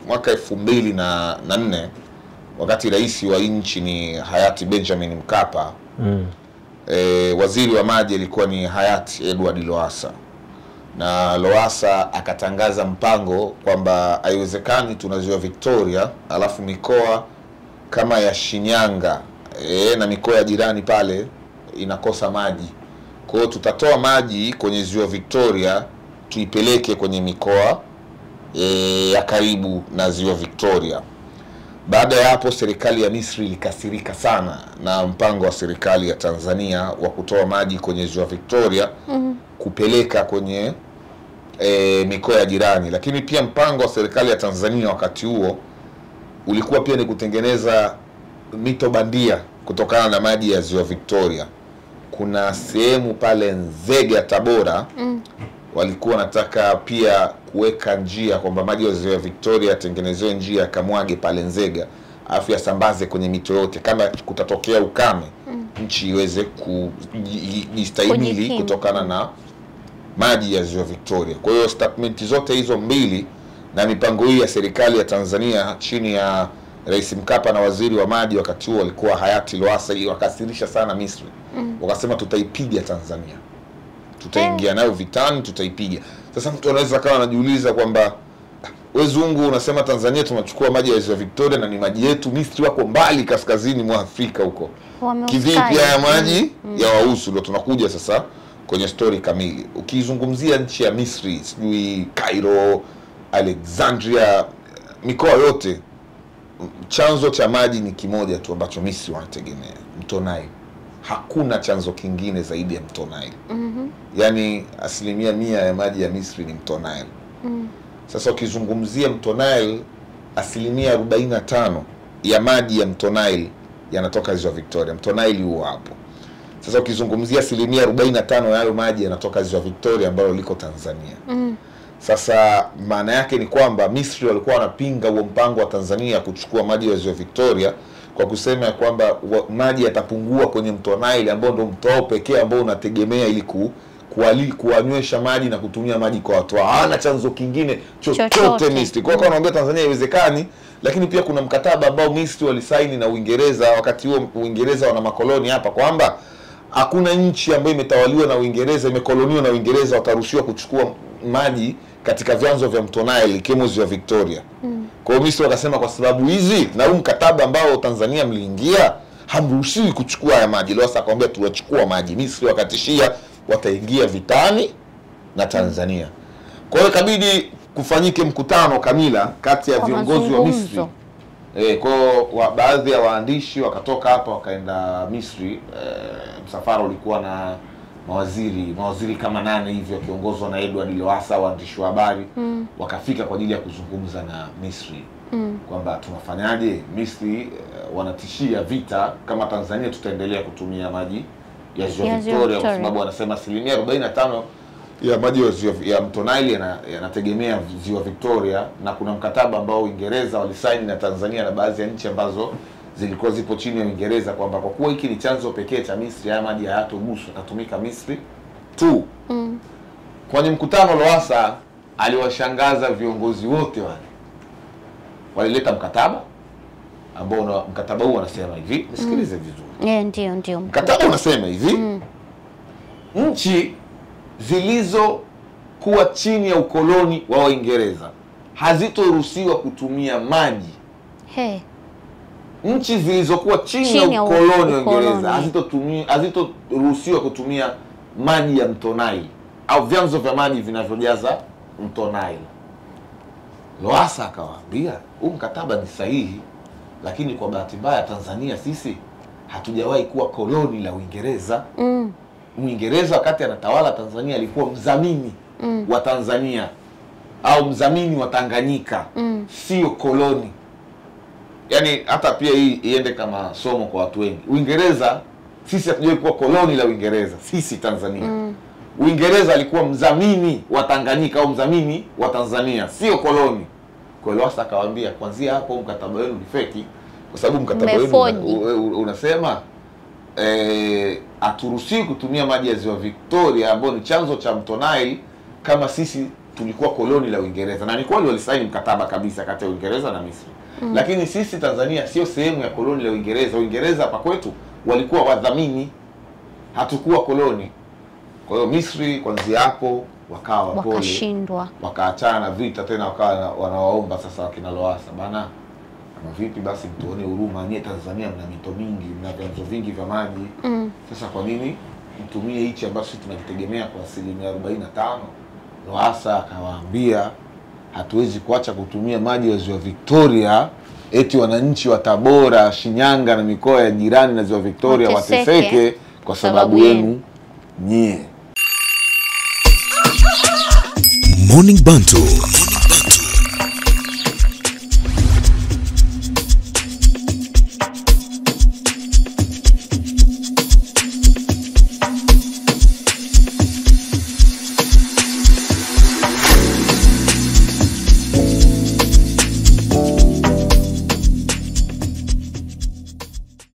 mwaka 2004 wakati rais wa nchi ni hayati Benjamin Mkapa, waziri wa maji alikuwa ni hayati Edward Lowassa, na Lowassa akatangaza mpango kwamba haiwezekani tuna ziwa Victoria alafu mikoa kama ya Shinyanga na mikoa ya jirani pale inakosa maji. Kwa hiyo tutatoa maji kwenye ziwa Victoria tuipeleke kwenye mikoa ya karibu na ziwa Victoria. Baada ya hapo serikali ya Misri ilikasirika sana na mpango wa serikali ya Tanzania wa kutoa maji kwenye ziwa Victoria kupeleka kwenye mikoa ya jirani. Lakini pia mpango wa serikali ya Tanzania wakati huo ulikuwa pia ni kutengeneza mito bandia kutokana na maji ya ziwa Victoria. Kuna sehemu pale Nzega Tabora walikuwa wanataka pia kuweka njia kwamba maji ya ziwa Victoria yatengenezewe njia yakamwage pale Nzega afu yasambaze kwenye mito yote kama kutatokea ukame nchi iweze kujistahimili kutokana na maji ya ziwa Victoria. Kwa hiyo statement zote hizo mbili na mipango hii ya serikali ya Tanzania chini ya Rais Mkapa na waziri wa maji wakati huo alikuwa hayati Lowassa, wakasirisha sana Misri. Wakasema tutaipiga Tanzania, tutaingia nayo vitani, tutaipiga. Sasa mtu anaweza kama anajiuliza kwamba wewe Zungu unasema Tanzania tunachukua maji ya ziwa Victoria na ni maji yetu, Misri wako mbali kaskazini mwa Afrika huko. Kivipi haya maji ya wahusu? Ndio tunakuja sasa kwenye story kamili. Ukizungumzia nchi ya Misri, sijui Cairo, Alexandria, mikoa yote chanzo cha maji ni kimoja tu ambacho Misri wanategemea, mto Nile. Hakuna chanzo kingine zaidi ya mto Nile. Yaani 100% ya maji ya Misri ni mto Nile. Sasa ukizungumzia mto Nile, 45% ya maji ya mto Nile yanatoka ziwa Victoria. Mto Nile huo hapo. Sasa ukizungumzia 45% ya hayo maji yanatoka ziwa Victoria ambalo liko Tanzania. Sasa maana yake ni kwamba Misri walikuwa wanapinga huo mpango wa Tanzania kuchukua maji ya ziwa Victoria kwa kusema kwamba maji yatapungua kwenye mto Nile ambao ndio mto pekee ambao unategemea ili kuwanywesha maji na kutumia maji kwa watu. Hawana chanzo kingine chochote Misri. Kwa hiyo wanaambia Tanzania haiwezekani, lakini pia kuna mkataba ambao Misri walisaini na Uingereza wakati huo. Uingereza wana makoloni hapa, kwamba hakuna nchi ambayo imetawaliwa na Uingereza, imekoloniwa na Uingereza wataruhusiwa kuchukua maji katika vyanzo vya mto Nile ikiwemo ziwa Victoria. Kwa hiyo Misri wakasema kwa sababu hizi na huu mkataba ambao Tanzania mliingia hamruhusiwi kuchukua haya maji. Lowassa akamwambia tuwachukua maji. Misri wakatishia wataingia vitani na Tanzania. Kwa hiyo ikabidi kufanyike mkutano kamila kati ya viongozi wa Misri. Kwa hiyo baadhi ya waandishi wakatoka hapa wakaenda Misri. Msafara ulikuwa na mawaziri kama 8 hivi wakiongozwa na Edward Lowassa, waandishi wa habari wakafika kwa ajili ya kuzungumza na Misri kwamba tunafanyaje. Misri wanatishia vita kama Tanzania tutaendelea kutumia maji ya ziwa Victoria, kwa sababu wanasema 45% ya maji ya mto Nile yanategemea ziwa Victoria, na kuna mkataba ambao Uingereza walisaini na Tanzania na baadhi ya nchi ambazo zilikuwa zipo chini ya Uingereza kwamba kwa kuwa hiki ni chanzo pekee cha Misri, haya maji hayatoguswa, yatatumika Misri tu. Kwenye mkutano Lowassa aliwashangaza viongozi wote wale. Walileta mkataba ambao mkataba huu unasema hivi, nisikilize vizuri. Ndio. Mkataba unasema hivi, nchi zilizokuwa chini ya ukoloni wa Uingereza hazitoruhusiwa kutumia maji. Nchi zilizokuwa chini ya ukoloni wa Uingereza hazitoruhusiwa kutumia maji ya mto Nile au vyanzo vya maji vinavyojaza mto Nile. Lowassa akawaambia huu mkataba ni sahihi, lakini kwa bahati mbaya Tanzania sisi hatujawahi kuwa koloni la Uingereza. Uingereza wakati anatawala Tanzania alikuwa mdhamini wa Tanzania au mdhamini wa Tanganyika, sio koloni. Yaani hata pia hii iende kama somo kwa watu wengi. Uingereza, sisi hatujawahi kuwa koloni la Uingereza, sisi Tanzania. Uingereza alikuwa mdhamini wa Tanganyika au mdhamini wa Tanzania, sio koloni. Kwa hiyo Lowassa akawaambia kuanzia hapo mkataba wenu ni feki, kwa sababu mkataba wenu unasema haturuhusiwi kutumia maji ya ziwa Victoria ambao ni chanzo cha mto Nile kama sisi tulikuwa koloni la Uingereza, na ni kweli walisaini mkataba kabisa kati ya Uingereza na Misri. Lakini sisi Tanzania sio sehemu ya koloni la Uingereza. Uingereza hapa kwetu walikuwa wadhamini, hatukuwa koloni. Kwa hiyo Misri kuanzia hapo wakawa wapole, wakashindwa, wakaachana na vita tena, wakawa wanawaomba sasa wakina Lowassa, bana kama vipi basi mtuone huruma, nyie Tanzania mna mito mingi, mna vyanzo vingi vya maji. Sasa kwa nini mtumie hichi ambacho sisi tunakitegemea kwa 45%? Lowassa akawaambia hatuwezi kuacha kutumia maji ya Ziwa Victoria eti wananchi wa Tabora, Shinyanga na mikoa ya jirani na Ziwa Victoria wateseke kwa sababu yenu nyie. Morning Bantu.